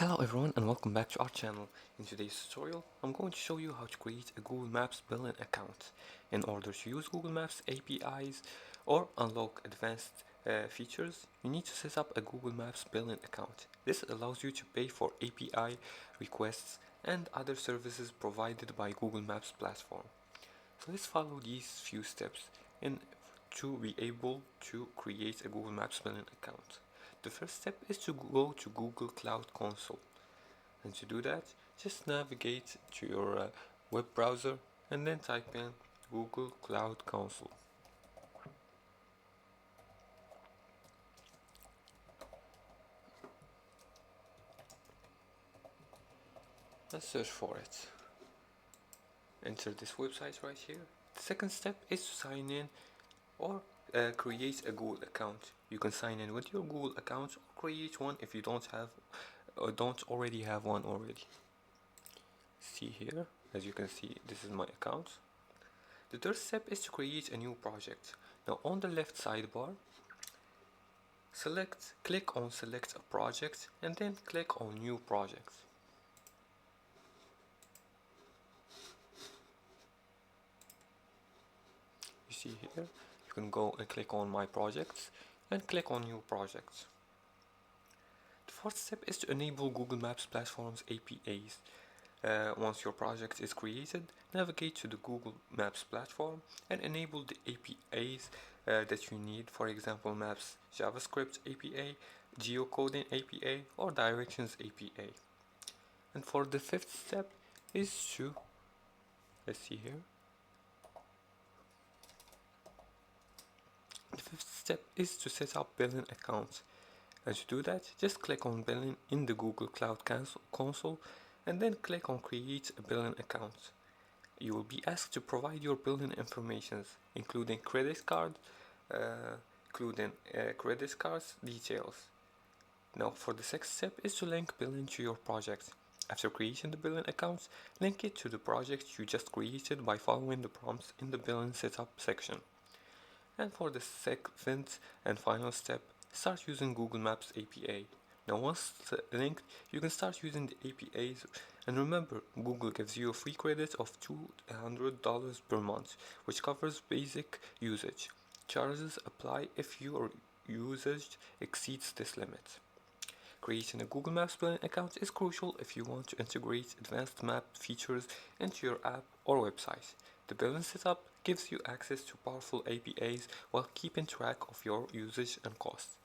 Hello everyone and welcome back to our channel. In today's tutorial, I'm going to show you how to create a Google Maps billing account. In order to use Google Maps APIs or unlock advanced features, you need to set up a Google Maps billing account. This allows you to pay for API requests and other services provided by Google Maps platform. So let's follow these few steps to be able to create a Google Maps billing account. The first step is to go to Google Cloud Console, and to do that just navigate to your web browser and then type in Google Cloud Console. Let's search for it. Enter this website right here. The second step is to sign in or create a Google account. You can sign in with your Google account or create one if you don't already have one already. See here, as you can see, this is my account. The third step is to create a new project. Now on the left sidebar, click on select a project and then click on new project. You see here, you can go and click on my projects and click on new projects. The fourth step is to enable Google Maps platform's APIs. Once your project is created, navigate to the Google Maps platform and enable the APIs that you need, for example Maps JavaScript API, Geocoding API or Directions API. And for the fifth step is to, let's see here, the fifth step is to set up billing accounts. And to do that, just click on billing in the Google Cloud Console and then click on create a billing account. You will be asked to provide your billing information, including credit cards details. Now for the sixth step is to link billing to your project. After creating the billing account, link it to the project you just created by following the prompts in the billing setup section. And for the seventh and final step, start using Google Maps API. Now once linked, you can start using the APIs, and remember, Google gives you a free credit of $200 per month, which covers basic usage. Charges apply if your usage exceeds this limit. Creating a Google Maps billing account is crucial if you want to integrate advanced map features into your app or website. The billing setup gives you access to powerful APIs while keeping track of your usage and costs.